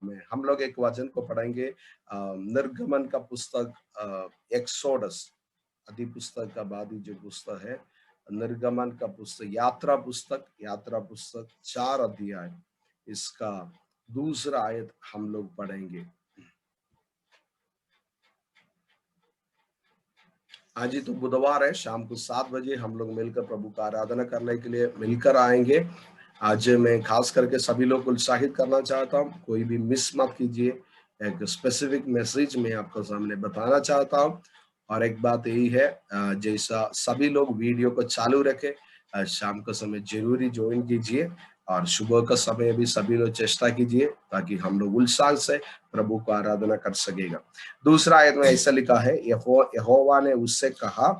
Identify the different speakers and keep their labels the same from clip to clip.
Speaker 1: में हम लोग एक वचन को पढ़ेंगे, निर्गमन का पुस्तक, एक्सोडस आदि पुस्तक का बाद ही जो पुस्तक है, निर्गमन का पुस्तक, यात्रा पुस्तक 4 अध्याय, इसका दूसरा आयत हम लोग पढ़ेंगे। आज ही तो बुधवार है, शाम को 7 बजे हम लोग मिलकर प्रभु का आराधना करने के लिए मिलकर आएंगे। आज मैं खास करके सभी लोग को उत्साहित करना चाहता हूँ, कोई भी मिस मत कीजिए। एक स्पेसिफिक मैसेज मैं आपको सामने बताना चाहता हूँ, और एक बात यही है, जैसा सभी लोग वीडियो को चालू रखें, शाम का समय जरूरी ज्वाइन कीजिए, और सुबह का समय भी सभी लोग चेष्टा कीजिए ताकि हम लोग उत्साह से प्रभु को आराधना कर सकेगा। दूसरा आयत में ऐसा लिखा है, यहोवा ने उससे कहा,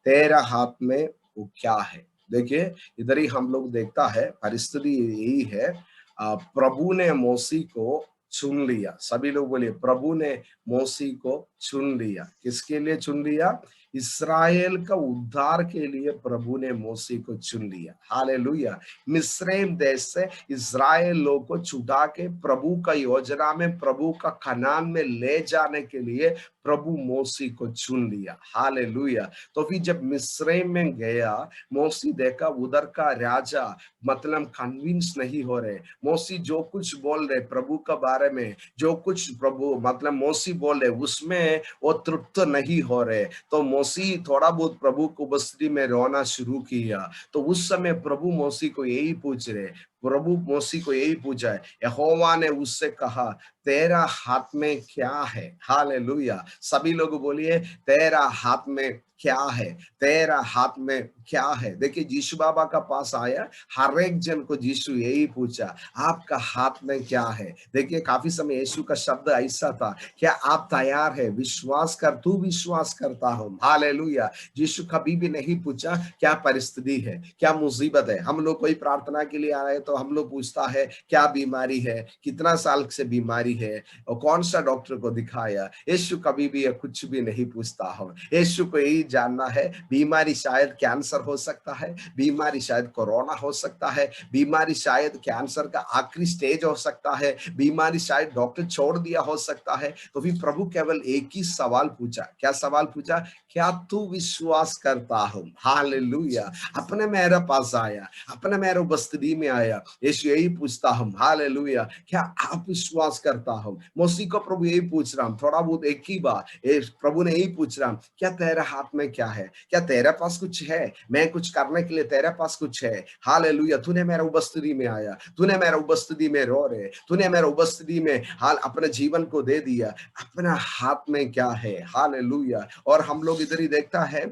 Speaker 1: तेरा हाथ में वो क्या है। देखिए, इधर ही हम लोग देखता है, परिस्थिति यही है, प्रभु ने मोसी को चुन लिया। सभी लोग बोलिए, प्रभु ने मोसी को चुन लिया। किसके लिए चुन लिया? इस्राएल का उद्धार के लिए प्रभु ने मोसी को चुन लिया। हालेलुया। मिस्रैम देश से इस्राएल लोग को छुड़ा के प्रभु का योजना में, प्रभु का कनान में ले जाने के लिए प्रभु मोसी को चुन लिया। हालेलुया। तो फिर जब मिस्रैम में गया, मोसी देखा उधर का राजा मतलब कन्विंस नहीं हो रहे। मोसी जो कुछ बोल रहे प्रभु के बारे में, जो कुछ प्रभु मतलब मोसी बोल रहे, उसमें वो तृप्त नहीं हो रहे। तो मोसी थोड़ा बहुत प्रभु की उपस्थिति में रोना शुरू किया। तो उस समय प्रभु मोसी को यही पूछ रहे, प्रभु मोसी को यही पूछा है, यहोवा ने उससे कहा, तेरा हाथ में क्या है। हालेलुया। सभी लोग बोलिए, तेरा हाथ में क्या है, तेरा हाथ में क्या है। देखिए, यीशु बाबा का पास आया, हर एक जन को यीशु यही पूछा, आपका हाथ में क्या है। देखिए, काफी समय यीशु का शब्द ऐसा था, क्या आप तैयार है, विश्वास कर, तू विश्वास करता हूं। हालेलुया। यीशु कभी भी नहीं पूछा क्या परिस्थिति है, क्या मुसीबत है। हम लोग कोई प्रार्थना के लिए आ रहे तो हम लोग पूछता है क्या बीमारी है, कितना साल से बीमारी है, और कौन सा डॉक्टर को दिखाया। यीशु कभी भी कुछ भी नहीं पूछता हो। यीशु को यही जानना है, बीमारी शायद कैंसर हो सकता है, बीमारी शायद कोरोना हो सकता है, बीमारी शायद कैंसर का आखिरी स्टेज हो सकता है, बीमारी शायद डॉक्टर छोड़ दिया हो सकता है। तो फिर प्रभु केवल एक ही सवाल पूछा। क्या सवाल पूछा? क्या तू विश्वास करता हो। हालेलुया। अपने मेरे पास आया, अपने मेरे उपस्थिति में आया, यीशु यही पूछता हूं, हालेलुया, क्या आप विश्वास करता हो। मोसी को प्रभु यही पूछ रहा हूं, थोड़ा बहुत एक ही बार प्रभु ने यही पूछ रहा हूं, क्या तेरे हाथ में क्या है, क्या तेरे पास कुछ है, मैं कुछ करने के लिए तेरे पास कुछ है। हालेलुया। तूने मेरे उपस्थिति में आया, तूने मेरे उपस्थिति में रो रहे, तूने मेरे उपस्थिति में हाल अपने जीवन को दे दिया, अपना हाथ में क्या है। हालेलुया। और हम लोग इधर ही देखता है,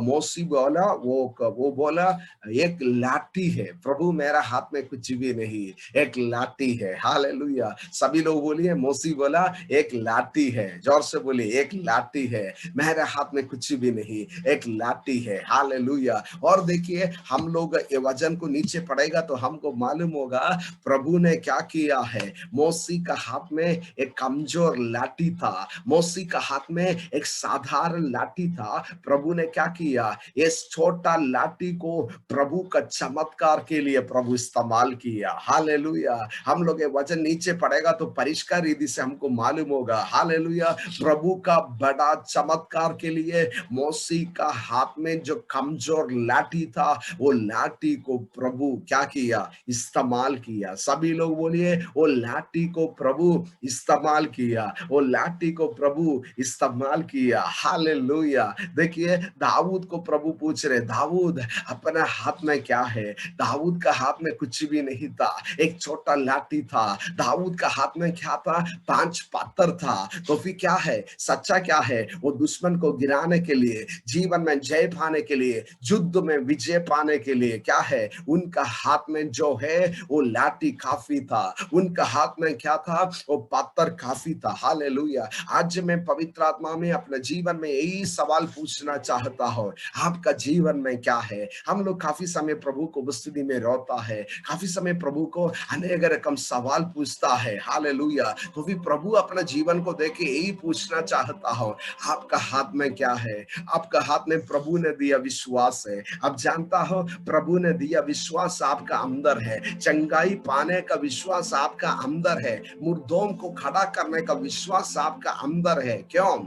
Speaker 1: मोसी बोला, वो बोला, एक लाठी है। प्रभु, मेरा हाथ में कुछ भी नहीं, एक लाठी है। हालेलुया। सभी लोग बोलिए, मोसी बोला, एक लाठी है। जोर से बोलिए, एक लाठी है, मेरे हाथ में कुछ भी नहीं, एक लाठी है। हालेलुया। और देखिए, हम लोग ये वचन को नीचे पढ़ेगा तो हमको मालूम होगा प्रभु ने क्या किया है। मोसी का हाथ में एक कमजोर लाठी था, मोसी का हाथ में एक साधारण लाठी था। प्रभु ने क्या किया, इस छोटा लाठी को प्रभु का चमत्कार के लिए प्रभु इस्तेमाल किया। हालेलुया। हम लोग ये वचन नीचे पढ़ेगा तो परिष्कार रीति से हमको मालूम होगा। हालेलुया। प्रभु का बड़ा चमत्कार के लिए मोसी का हाथ में जो कमजोर लाठी था, वो लाठी को प्रभु क्या किया, इस्तेमाल किया। सभी लोग बोलिए, वो लाठी को प्रभु इस्तेमाल किया, वो लाठी को प्रभु इस्तेमाल किया। हालेलुया। देखिए, दाऊद को प्रभु पूछ रहे, दाऊद अपने हाथ में क्या है। दाऊद का हाथ में कुछ भी नहीं था, एक छोटा लाठी था। दाऊद का हाथ में क्या था, 5 पत्थर था। तो फिर क्या है, सच्चा क्या है, वो दुश्मन को गिराने के लिए, जीवन में जय पाने के लिए, युद्ध में विजय पाने के लिए क्या है, उनका हाथ में जो है वो लाठी काफी था। उनका हाथ में क्या था, वो पत्थर काफी था। हालेलुया। आज मैं पवित्र आत्मा में अपने जीवन में यही सवाल सवाल पूछना चाहता हूँ, आपका जीवन में क्या है? हम लोग काफी समय प्रभु को उपस्थिति में रोता है, काफी समय प्रभु को अनेक रकम सवाल पूछता है, हालेलुया। तो भी प्रभु अपना जीवन को देख के यही पूछना चाहता हूँ, आपका हाथ में क्या है? आपका हाथ में प्रभु ने दिया विश्वास है। अब जानता हो, प्रभु ने दिया विश्वास आपका अंदर है, चंगाई पाने का विश्वास आपका अंदर है, मुर्दों को खड़ा करने का विश्वास आपका अंदर है। क्यों?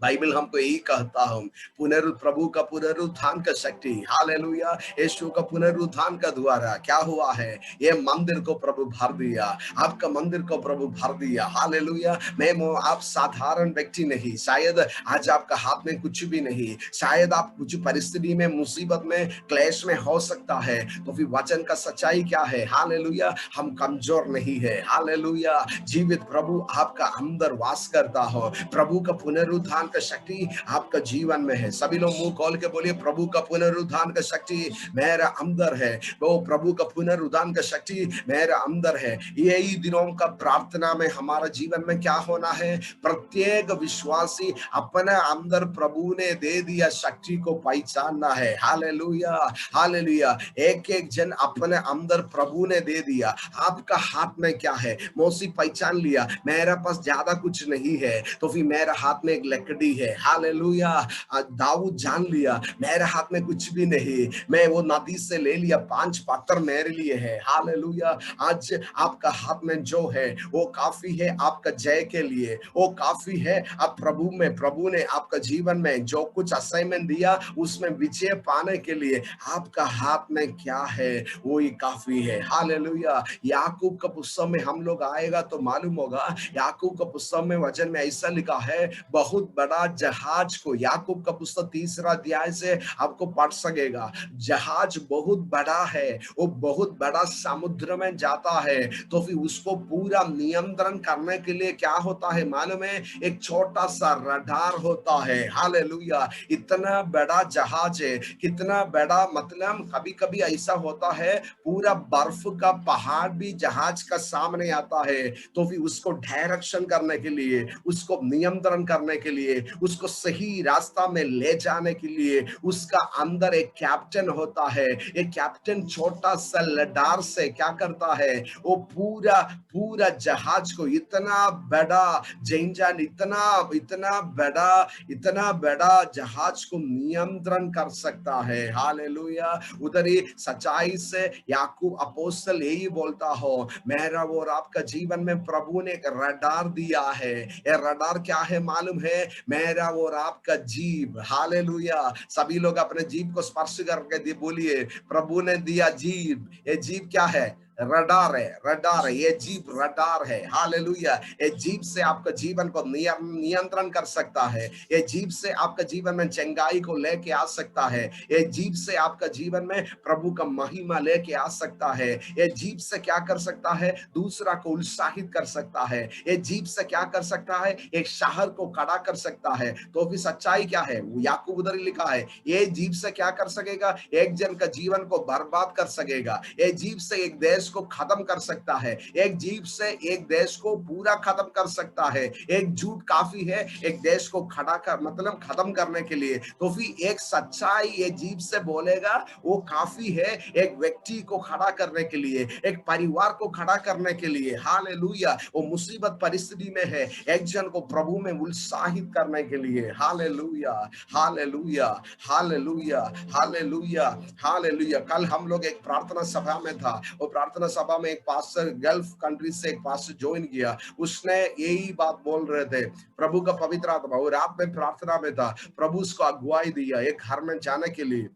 Speaker 1: बाइबल हमको यही कहता हूं, प्रभु का पुनरुत्थान का शक्ति, हालेलुया, यीशु का पुनरुत्थान का द्वारा क्या हुआ है? ये मंदिर को प्रभु भर दिया, आपका मंदिर को प्रभु भर दिया, हालेलुया। आप साधारण व्यक्ति नहीं, शायद आज आपका हाथ में कुछ भी नहीं, शायद आप कुछ परिस्थिति में, मुसीबत में, क्लेश में हो सकता है, तो फिर वचन का सच्चाई क्या है? हालेलुया, हम कमजोर नहीं है, हालेलुया। जीवित प्रभु आपका अंदर वास करता हो, प्रभु का पुनरुत्थान का शक्ति आपका जीवन में है। सभी लोग मुंह खोल के बोलिए, प्रभु का पुनरुत्थान का शक्ति मेरा अंदर है, वो प्रभु का पुनरुत्थान का शक्ति मेरा अंदर है। यही दिनों का प्रार्थना में हमारा जीवन में क्या होना है? प्रत्येक विश्वासी अपने अंदर प्रभु ने दे दिया शक्ति को पहचानना है, हालेलुया, हालेलुया। एक एक जन अपने अंदर प्रभु ने दे दिया। आपका हाथ में क्या है? मौसी पहचान लिया, मेरा पास ज्यादा कुछ नहीं है, तो फिर मेरा हाथ में एक लकड़ी है, हालेलुया। दाऊद जान लिया, मेरे हाथ में कुछ भी नहीं, मैं वो नदी से ले लिया, 5 पत्थर मेरे लिए है, हालेलुया। आज आपका हाथ में जो है वो काफी है आपका जय के लिए, वो काफी है। अब प्रभु ने आपका जीवन में जो कुछ असाइनमेंट दिया उसमें विजय पाने के लिए आपका हाथ में क्या है वो ही काफी है, हालेलुया। याकूब का पुस्तक में हम लोग आएगा तो मालूम होगा, याकूब का पुस्तक में वचन में ऐसा लिखा है, बहुत बड़ा जहाज को, याकूब का पुस्तक 3 अध्याय से आपको पढ़ सकेगा, जहाज बहुत बड़ा है, वो बहुत बड़ा समुद्र में जाता है, तो फिर उसको पूरा नियंत्रण करने के लिए क्या होता है मालूम है? एक छोटा सा रडार होता है, हालेलुया। इतना बड़ा जहाज है, कितना बड़ा, मतलब कभी कभी ऐसा होता है पूरा बर्फ का पहाड़ भी जहाज का सामने आता है, तो फिर उसको डायरेक्शन करने के लिए, उसको नियंत्रण करने के लिए, उसको सही रास्ता में ले जाने के लिए उसका अंदर एक कैप्टन होता है। एक कैप्टन छोटा सा लडार से क्या करता है? वो पूरा पूरा जहाज को, इतना बड़ा जैनजान, इतना बड़ा जहाज को नियंत्रण कर सकता है, हालेलुया। उधर ही सच्चाई से याकूब अपोस्तल यही बोलता हो, मेरा और आपका जीवन में प्रभु ने एक रडार दिया है। ये रडार क्या है मालूम है? मेरा और आपका जीव, हालेलुया। सभी लोग अपने जीव को स्पर्श करके बोलिए, प्रभु ने दिया जीव। ये जीव क्या है? रडार है, रडार है, ये जीव रडार है, हालेलुया। ये जीव से आपका जीवन को नियंत्रण कर सकता है, ये जीव से आपका जीवन में चंगाई को लेके आ सकता है, ये जीव से आपका जीवन में प्रभु का महिमा लेके आ सकता है, ये जीव से क्या कर सकता है? दूसरा को उत्साहित कर सकता है, ये जीव से क्या कर सकता है? एक शहर को खड़ा कर सकता है। तो फिर सच्चाई क्या है? वो याकूब उधर ही लिखा है, ये जीव से क्या कर सकेगा? एक जन का जीवन को बर्बाद कर सकेगा, ये जीव से एक देश को खत्म कर सकता है, एक जीव से एक देश को पूरा खत्म कर सकता है। एक झूठ काफी है एक देश को खड़ा कर, मतलब खत्म करने के लिए, तो फिर एक सच्चाई ये जीव से बोलेगा वो काफी है एक व्यक्ति को खड़ा करने के लिए, एक परिवार को खड़ा करने के लिए, हालेलुया। वो मुसीबत परिस्थिति में है, एक जन को प्रभु में उत्साहित करने के लिए, hallelujah, hallelujah, hallelujah, hallelujah, hallelujah. कल हम लोग एक प्रार्थना सभा में था, वो प्रार्थना सभा में एक पास्टर गल्फ कंट्री से एक पास्टर ज्वाइन किया, उसने यही बात बोल रहे थे, प्रभु का पवित्र आत्मा, वो रात में प्रार्थना में था, प्रभु उसको अगुवाई दिया एक घर में जाने के लिए।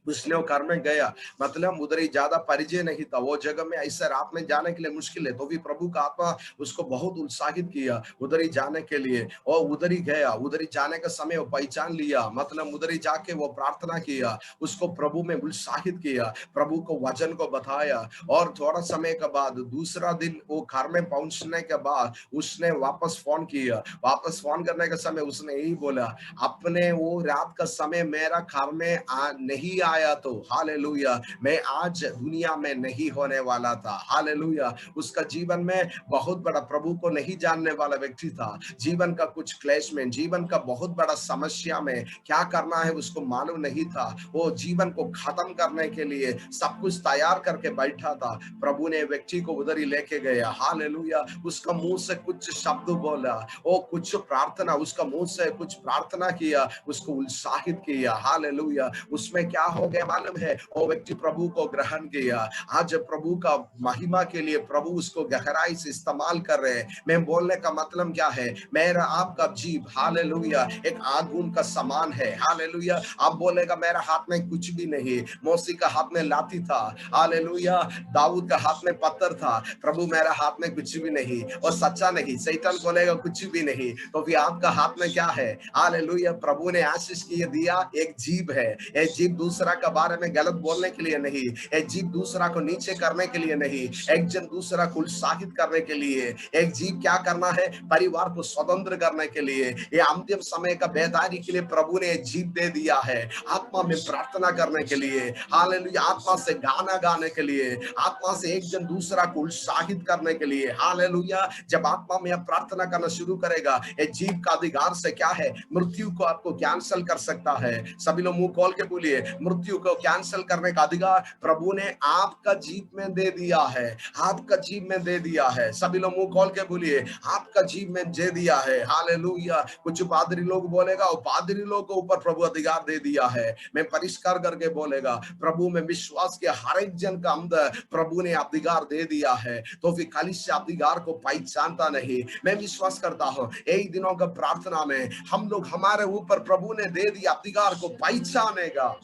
Speaker 1: उसने वो घर में गया, मतलब उधर ही ज्यादा परिचय नहीं था, वो जगह में ऐसे रात में जाने के लिए मुश्किल है, तो भी प्रभु का आत्मा उसको बहुत उत्साहित किया उधर ही जाने के लिए, और उधर ही गया। उधर ही जाने का समय वो पहचान लिया, मतलब उधर ही जाके वो प्रार्थना किया, उसको प्रभु में उत्साहित किया, प्रभु को वचन को बताया। और थोड़ा समय के बाद दूसरा दिन वो घर में पहुंचने के बाद उसने वापस फोन किया, वापस फोन करने के समय उसने यही बोला, अपने वो रात का समय मेरा घर में नहीं आया आया तो हालेलुया, मैं आज दुनिया में नहीं होने वाला था। हालेलुया, उसका जीवन में बहुत बड़ा प्रभु को नहीं जानने वाला व्यक्ति था। जीवन का कुछ क्लेश में, जीवन का बहुत बड़ा समस्या में क्या करना है उसको मालूम नहीं था। वो जीवन को खत्म करने के लिए सब कुछ तैयार करके बैठा था। प्रभु ने व्यक्ति को उधर ही लेके गया। हालेलुया, उसका मुंह से कुछ शब्द बोला, वो कुछ प्रार्थना, उसका मुंह से कुछ प्रार्थना किया, उसको उत्साहित किया। हालेलुया, उसमें क्या हो गया मालूम है, वो व्यक्ति प्रभु को ग्रहण किया। आज प्रभु का महिमा के लिए प्रभु उसको गहराई से इस्तेमाल कर रहे हैं। मैं बोलने का मतलब क्या है, मेरा आपका जीव हालेलुया एक आगुन का समान है। हालेलुया, आप बोलेगा मेरा हाथ में कुछ भी नहीं, मौसी का हाथ में लाठी था। हालेलुया, दाऊद का हाथ में पत्थर था। प्रभु मेरा हाथ में कुछ भी नहीं, और सच्चा नहीं। शैतान बोलेगा कुछ भी नहीं, तो फिर आपका हाथ में क्या है? हालेलुया, प्रभु ने आशीष किए दिया, एक जीव है। एक जीव दूसरा के बारे में गलत बोलने के लिए नहीं, एक जीव दूसरा को नीचे करने के लिए नहीं, एक जन दूसरा को उत्साहित करने के लिए। एक जीव क्या करना है? परिवार को स्वतंत्र करने के लिए। ये अंतिम समय का बेदारी के लिए प्रभु ने जीव दे दिया है, आत्मा में प्रार्थना करने के लिए। हालेलुया, आत्मा से गाना गाने के लिए, आत्मा से एक जन दूसरा को उत्साहित करने के लिए। हालेलुया, जब आत्मा में आप प्रार्थना करना शुरू करेगा, ये जीव का अधिकार से क्या है? मृत्यु को आपको कैंसिल कर सकता है। सभी लोग मुंह खोल के बोलिए, मृत्यु को कैंसिल करने का अधिकार प्रभु ने आपका जीव में दे दिया है। आपका जीव में दे दिया है। सभी लोग मुंह खोल के बोलिए, आपका जीव में दे दिया है। हालेलुया, कुछ पादरी लोग बोलेगा, और पादरी लोग को ऊपर प्रभु अधिकार दे दिया है। मैं परिष्कार करके बोलेगा, प्रभु में विश्वास के हर एक जन का अंदर प्रभु ने अधिकार दे दिया है। तो फिर कलीसिया अधिकार को पहचानता नहीं। मैं विश्वास करता हूं यही दिनों का प्रार्थना में हम लोग, हमारे ऊपर प्रभु ने दे दिया अधिकार को पहचानेगा।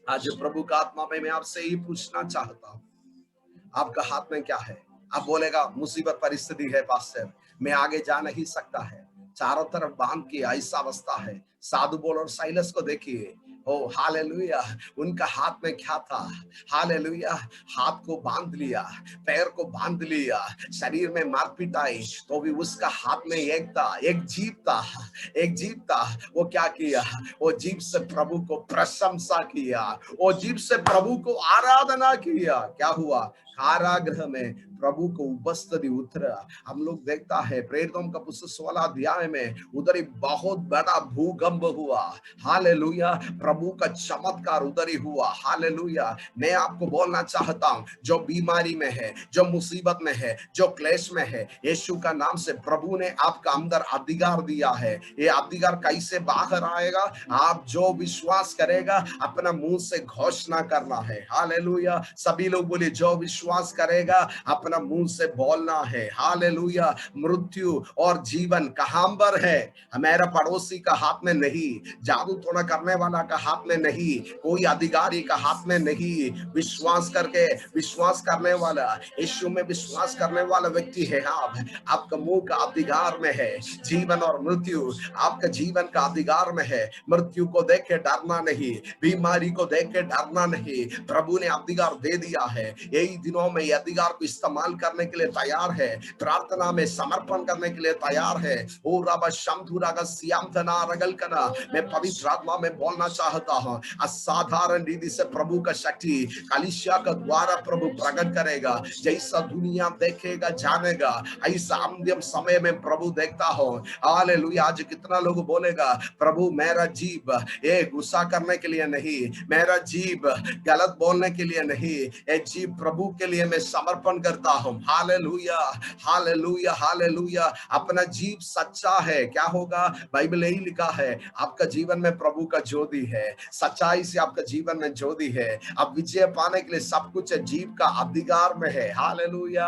Speaker 1: आज प्रभु का आत्मा में मैं आपसे ही पूछना चाहता हूं, आपका हाथ में क्या है? आप बोलेगा मुसीबत परिस्थिति है पास्टर, मैं आगे जा नहीं सकता है, चारों तरफ बांध के ऐसा अवस्था है। साधु बोल और साइलस को देखिए, ओ हालेलुया, उनका हाथ में क्या था? हालेलुया, हाथ को बांध लिया, पैर को बांध लिया, शरीर में मारपीट आई, तो भी उसका हाथ में एक था, एक जीव था, एक जीव था। वो क्या किया? वो जीव से प्रभु को प्रशंसा किया, वो जीव से प्रभु को आराधना किया। क्या हुआ? कारागृह में प्रभु को उपस्थिति उतरा। हम लोग देखता है प्रेरितों का पुस्तक 16 अध्याय में, उधर ही बहुत बड़ा भूकंप हुआ। हालेलुया, प्रभु का चमत्कार उधर ही हुआ। हालेलुया, मैं आपको बोलना चाहता हूं, जो बीमारी में है, जो मुसीबत में है, जो क्लेश में है, यीशु का नाम से प्रभु ने आपका अंदर अधिकार दिया है। ये अधिकार कैसे बाहर आएगा? आप जो विश्वास करेगा अपना मुंह से घोषणा करना है। हालेलुया, सभी लोग बोले, जो विश्वास करेगा अपना मुंह से बोलना है। हालेलुया, मृत्यु और जीवन कहां पर है? हमारा पड़ोसी का हाथ में नहीं, जादू टोना करने वाला का हाथ में नहीं, कोई अधिकारी का हाथ में नहीं। विश्वास करके, विश्वास करने वाला, यीशु में विश्वास करने वाला व्यक्ति है आप, आपका मुंह का अधिकार में है। जीवन और मृत्यु आपका जीवन का अधिकार में है। मृत्यु को देख के डरना नहीं, बीमारी को देख के डरना नहीं, प्रभु ने अधिकार दे दिया है। यही दिनों में यह अधिकार को इस्तेमाल करने के लिए तैयार है, प्रार्थना में समर्पण करने के लिए तैयार है। ओ रबा शमधुरा का सियाम तना रगल कना, मैं पवित्र आत्मा में बोलना चाहता हूं, असाधारण रीति से प्रभु का शक्ति कलीसिया का द्वारा प्रभु प्रकट करेगा। जैसा दुनिया देखेगा जानेगा, ऐसा अंतिम समय में प्रभु देखता हो। हालेलुया, आज कितना लोग बोलेगा, प्रभु मेरा जीव ये गुस्सा करने के लिए नहीं, मेरा जीव गलत बोलने के लिए नहीं, ये जीव प्रभु के लिए मैं समर्पण करता हूं। हालेलुया, हालेलुया, हालेलुया, अपना जीव सच्चा है। क्या होगा? बाइबल यही लिखा है, आपका जीवन में प्रभु का ज्योति है, सच्चाई से आपका जीवन में ज्योति है। अब विजय पाने के लिए सब कुछ जीव का अधिकार में है। हालेलुया,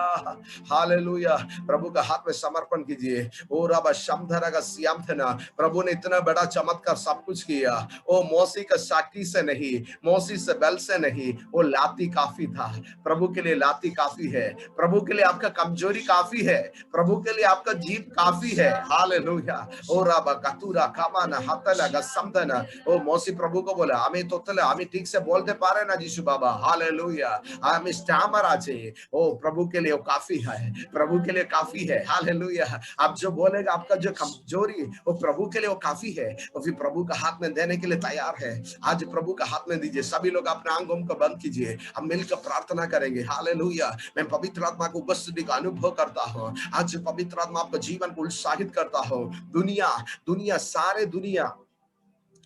Speaker 1: हालेलुया, प्रभु का हाथ में समर्पण कीजिए। ओ रबा शमधरा का सियाम थे, प्रभु ने इतना बड़ा चमत्कार सब कुछ किया। ओ मौसी का शक्ति से नहीं, मौसी से बल से नहीं, वो लाती काफी था। प्रभु के लिए लाठी काफी है, प्रभु के लिए आपका कमजोरी काफी है, प्रभु के लिए आपका जीव काफी है। हालेलुया। ओ राबा कतुरा कामाना हतला गसमदना। ओ मौसी प्रभु को बोला हमें तो हमें ठीक से बोलते पा रहे ना जीशु बाबा। हालेलुया। हमें स्टैमर आ चाहिए, ओ प्रभु के लिए वो काफी है, प्रभु के लिए काफी है। हालेलुया। आप जो बोलेगा आपका जो कमजोरी वो प्रभु के लिए वो काफी है, और फिर प्रभु का हाथ में देने के लिए तैयार है। आज प्रभु का हाथ में दीजिए। सभी लोग अपने आंखों को बंद कीजिए, हम मिलकर प्रार्थना करेंगे। हालेलुया। मैं पवित्र आत्मा को उपस्थिति का अनुभव करता हूँ। आज पवित्र आत्मा आपका जीवन को उत्साहित करता हूँ। दुनिया सारे दुनिया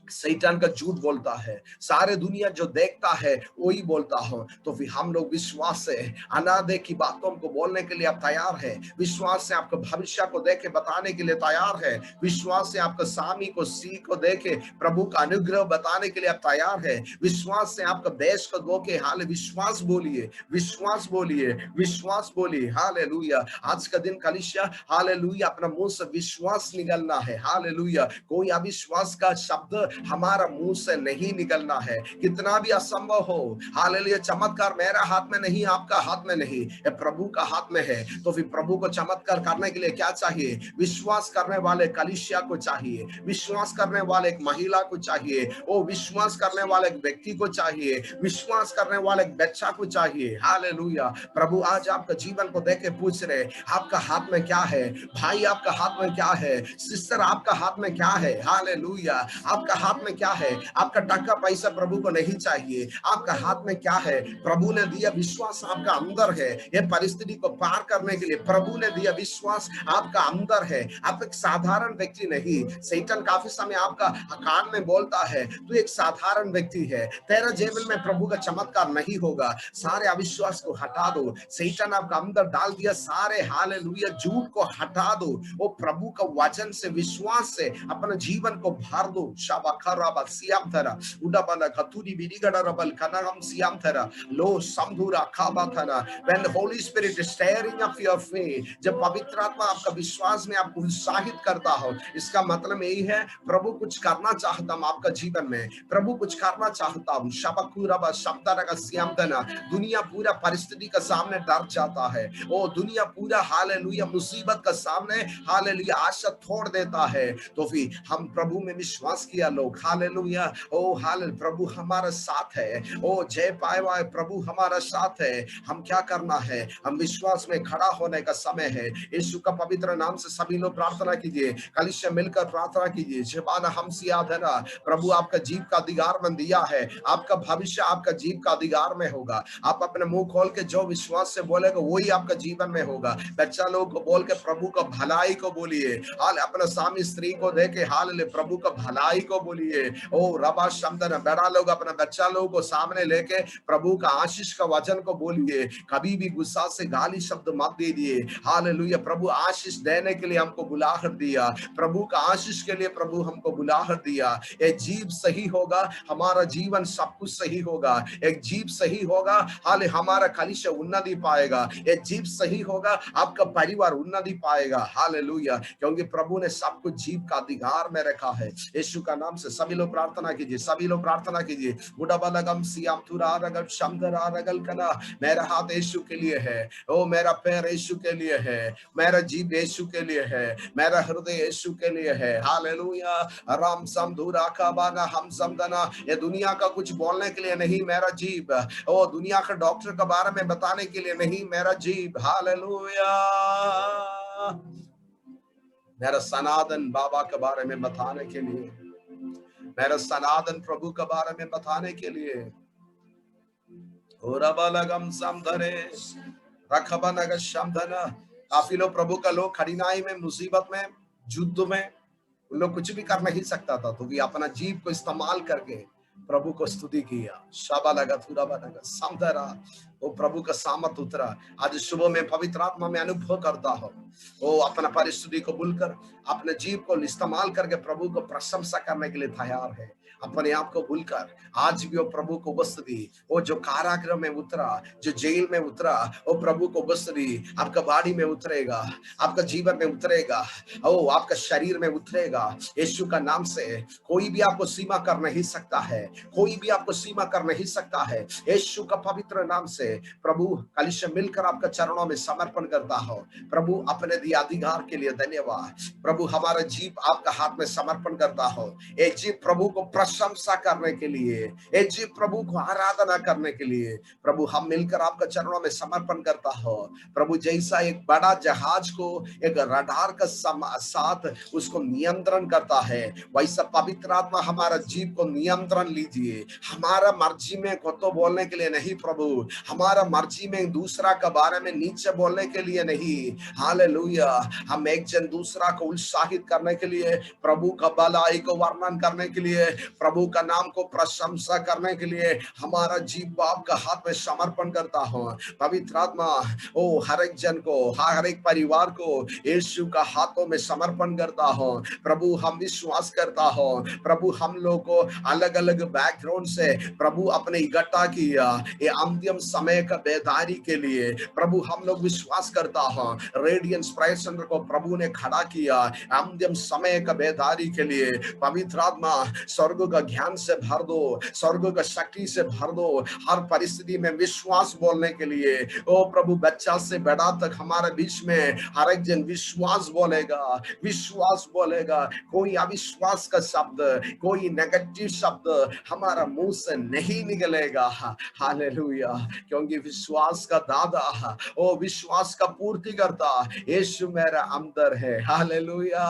Speaker 1: शैतान का झूठ बोलता है, सारे दुनिया जो देखता है वही बोलता हो, तो फिर हम लोग विश्वास से अनादे की बातों को बोलने के लिए आप तैयार है, विश्वास से आपके भविष्य को देखे बताने के लिए तैयार है, विश्वास से आपका स्वामी को सी को देखे प्रभु का अनुग्रह बताने के लिए आप तैयार है, विश्वास से आपका देश को दो के हाल विश्वास बोलिए, विश्वास बोलिए, विश्वास बोलिए। हालेलुया। आज का दिन कलीसिया हालेलुया अपना मुंह से विश्वास निकलना है। हालेलुया। कोई अविश्वास का शब्द हमारा मुंह से नहीं निकलना है, कितना भी असंभव हो। हालेलुया। चमत्कार मेरा हाथ में नहीं, आपका हाथ में नहीं, ये प्रभु का हाथ में है। तो फिर प्रभु को चमत्कार करने के लिए क्या चाहिए? विश्वास करने वाले कलीसिया को चाहिए, विश्वास करने वाले एक महिला को चाहिए, वो विश्वास करने वाले एक व्यक्ति को चाहिए, विश्वास करने वाले एक बच्चा को चाहिए। हालेलुया। प्रभु आज आपका जीवन को देख के पूछ रहे आपका हाथ में क्या है? भाई आपका हाथ में क्या है? सिस्टर आपका हाथ में क्या है? हालेलुया। आपका हाथ में क्या है? आपका टका पैसा प्रभु को नहीं चाहिए, आपका हाथ में क्या है? प्रभु ने दिया विश्वास आपका अंदर है, ये परिस्थिति को पार करने के लिए प्रभु ने दिया विश्वास आपका अंदर है। आप एक साधारण व्यक्ति नहीं। शैतान काफी समय आपका कान में बोलता है तू एक साधारण व्यक्ति है, तेरा जीवन में प्रभु का चमत्कार नहीं होगा। सारे अविश्वास को हटा दो, शैतान आपका अंदर डाल दिया सारे हालेलुया झूठ को हटा दो, वो प्रभु का वचन से विश्वास से अपने जीवन को भर दो। शाबाखराबा सियाम थरा उडाबला खतुरी बिरिगड़ा रबल कनागम सियाम थरा लो समधुरा खाबा थरा। When the Holy Spirit is stirring up your faith, जब पवित्र आत्मा आपका विश्वास में आपको उत्साहित करता हो, इसका मतलब यही है प्रभु कुछ करना चाहता हूं आपका जीवन में, प्रभु कुछ करना चाहता हूं। शाबाकुराबा शब्दारा का सियाम थना। दुनिया पूरा परिस्थिति का सामने डर जाता है, ओ दुनिया पूरा हालेलुया मुसीबत का सामने हालेलुया आशा छोड़ देता है। तो फिर हम प्रभु में विश्वास किया लोग, हालेलुया। ओ हालेलुया प्रभु हमारा साथ है, ओ जय पाए हुआ प्रभु हमारा साथ है। हम क्या करना है? हम विश्वास में खड़ा होने का समय है। यीशु का पवित्र नाम से सभी लोग प्रार्थना कीजिए, कलीसिया मिलकर प्रार्थना कीजिए। जबाना हम सियाधना प्रभु आपका जीव का अधिकार में दिया है, आपका भविष्य आपका जीव का अधिकार में होगा। आप अपने मुंह खोल के जो विश्वास से बोलेगा वही आपका जीवन में होगा। बच्चा लोग को बोल के प्रभु का भलाई को बोलिए, हाल अपने स्वामी स्त्री को देके हाल ले प्रभु का भलाई को बोलिए। ओ रबा शब्दन बड़ा लोग अपने बच्चा लोग को सामने लेके प्रभु का आशीष का वचन को बोलिए। कभी भी गुस्सा से गाली शब्द मत दीजिए। हालेलुया। प्रभु आशीष देने के लिए हमको बुलाहट दिया, प्रभु का आशीष के लिए प्रभु हमको बुलाहट दिया। एक जीव सही होगा हमारा जीवन सब कुछ सही होगा, एक जीव सही होगा हाल हमारा कलीसिया उन्नति पाएगा, एक जीव सही होगा आपका परिवार उन्नति पाएगा। हालेलुया। क्योंकि प्रभु ने सब कुछ जीव का अधिकार में रखा है। यीशु का नाम से सभी लोग प्रार्थना कीजिए, सभी लोग प्रार्थना कीजिए। बुढ़ाबालगम सियाम तुरा रगल शमदरा रगल कना। मेरा हाथ यीशु के लिए है, ओ मेरा पैर यीशु के लिए है, मेरा जीव यीशु के लिए है, मेरा हृदय यीशु के लिए है। हालेलुया। राम समधुरा का बाना हम समदना। ये दुनिया का कुछ बोलने के लिए नहीं मेरा जीव, ओ दुनिया का डॉक्टर के बारे में बताने के लिए नहीं मेरा जीव। हालेलुया। मेरा सनातन बाबा के बारे में बताने के लिए, मेरा सनातन प्रभु के बारे में बताने के लिए। काफी लोग प्रभु का लोग कठिनाई में मुसीबत में युद्ध में उन लोग कुछ भी कर नहीं सकता था, तो भी अपना जीव को इस्तेमाल करके प्रभु को स्तुति किया। शाबा लगा थुरा बना समधरा, वो प्रभु का सामर्थ उतरा। आज सुबह में पवित्र आत्मा में अनुभव करता हो, वो अपना परिस्थिति को भूलकर अपने जीव को इस्तेमाल करके प्रभु को प्रशंसा करने के लिए तैयार है। अपने आप को भूलकर आज भी वो प्रभु को उपस्थिति, वो जो कारागृह में उतरा, जो जेल में उतरा, वो प्रभु को उपस्थिति आपका बॉडी में उतरेगा, आपका जीवन में उतरेगा, ओ आपका शरीर में उतरेगा। यीशु का नाम से कोई भी आपको सीमा कर नहीं सकता है, कोई भी आपको सीमा कर नहीं सकता है। यीशु का पवित्र नाम से प्रभु कलिशा मिलकर आपका चरणों में समर्पण करता हो। प्रभु अपने दिए अधिकार के लिए धन्यवाद। प्रभु हमारा जीव आपका हाथ में समर्पण करता हो। ये जीव प्रभु को प्रशंसा करने के लिए, ये जीव प्रभु को आराधना करने के लिए प्रभु हम मिलकर आपका चरणों में समर्पण करता हो। प्रभु जैसा एक बड़ा जहाज को एक रडार का साथ उसको नियंत्रण करता है, वैसा पवित्र आत्मा हमारा जीव को नियंत्रण लीजिए। हमारा मर्जी में तो बोलने के लिए नहीं प्रभु, हमारा मर्जी में दूसरा के बारे में नीचे बोलने के लिए नहीं। हालेलुया। हम एक जन दूसरा को उत्साहित करने के लिए, प्रभु का भलाई को वर्णन करने के लिए, प्रभु का नाम को प्रशंसा करने के लिए हमारा जीव बाप का हाथ में समर्पण करता हूँ। पवित्र आत्मा ओ हर एक जन को, हर एक परिवार को यीशु का हाथों में समर्पण करता हूँ। प्रभु हम विश्वास करता हूँ, प्रभु हम लोग को अलग अलग बैकग्राउंड से प्रभु अपने इकट्ठा किया ये अंतिम समय का बेदारी के लिए। प्रभु हम लोग विश्वास करता हूँ रेडियंस प्राइस सेंटर को प्रभु ने खड़ा किया अंतिम समय का बेदारी के लिए। पवित्र आत्मा स्वर्ग का ज्ञान से भर दो, स्वर्ग का शक्ति से भर दो, हर परिस्थिति में विश्वास बोलने के लिए। ओ प्रभु बच्चा से बड़ा तक हमारे बीच में हर एक जन विश्वास बोलेगा, विश्वास बोलेगा। कोई अविश्वास का शब्द, कोई नेगेटिव शब्द हमारा मुंह से नहीं निकलेगा। हालेलुया। क्योंकि विश्वास का दादा, ओ विश्वास का पूर्ति करता यीशु मेरा अंदर है। हालेलुया।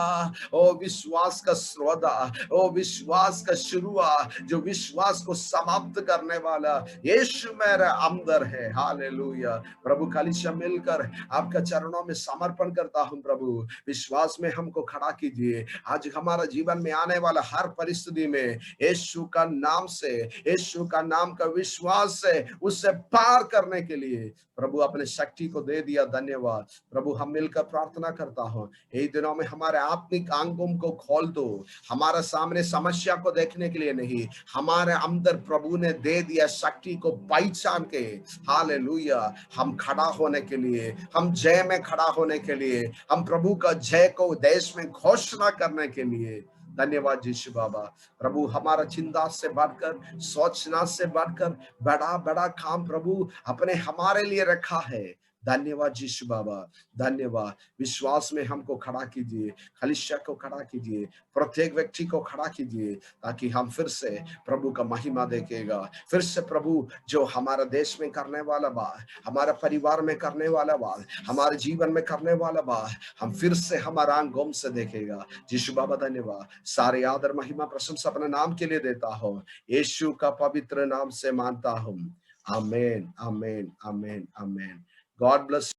Speaker 1: ओ विश्वास का श्रोता, ओ विश्वास का शुरुआत, जो विश्वास को समाप्त करने वाला यीशु मेरा अंदर है। हालेलुया। प्रभु कलिशा मिलकर आपका चरणों में समर्पण करता हूं। प्रभु विश्वास में हमको खड़ा कीजिए। आज हमारा जीवन में आने वाला हर परिस्थिति में यीशु का नाम से, यीशु का नाम का विश्वास से उससे पार करने के लिए प्रभु अपने शक्ति को दे दिया। धन्यवाद प्रभु। हम मिलकर प्रार्थना करता हूं, यही दिनों में हमारे आत्मिक आंखों को खोल दो। हमारे सामने समस्या को देखने के लिए नहीं, हमारे अंदर प्रभु ने दे दिया शक्ति को पहचान के हालेलुया हम खड़ा होने के लिए, हम जय में खड़ा होने के लिए, हम प्रभु का जय को देश में घोषणा करने के लिए धन्यवाद यीशु बाबा। प्रभु हमारा चिंता से बढ़कर, सोचना से बढ़कर बड़ा बड़ा काम प्रभु अपने हमारे लिए रखा है। धन्यवाद यीशु बाबा, धन्यवाद। विश्वास में हमको खड़ा कीजिए, खलिशा को खड़ा कीजिए, प्रत्येक व्यक्ति को खड़ा कीजिए, ताकि हम फिर से प्रभु का महिमा देखेगा। फिर से प्रभु जो हमारा देश में करने वाला बात, हमारा परिवार में करने वाला बात, हमारे जीवन में करने वाला बात, हम फिर से हमारा आंखों से देखेगा। यीशु बाबा धन्यवाद। सारे आदर महिमा प्रशंसा अपने नाम के लिए देता हूँ, यीशु का पवित्र नाम से मानता हूँ। Amen, amen, amen, amen. God bless.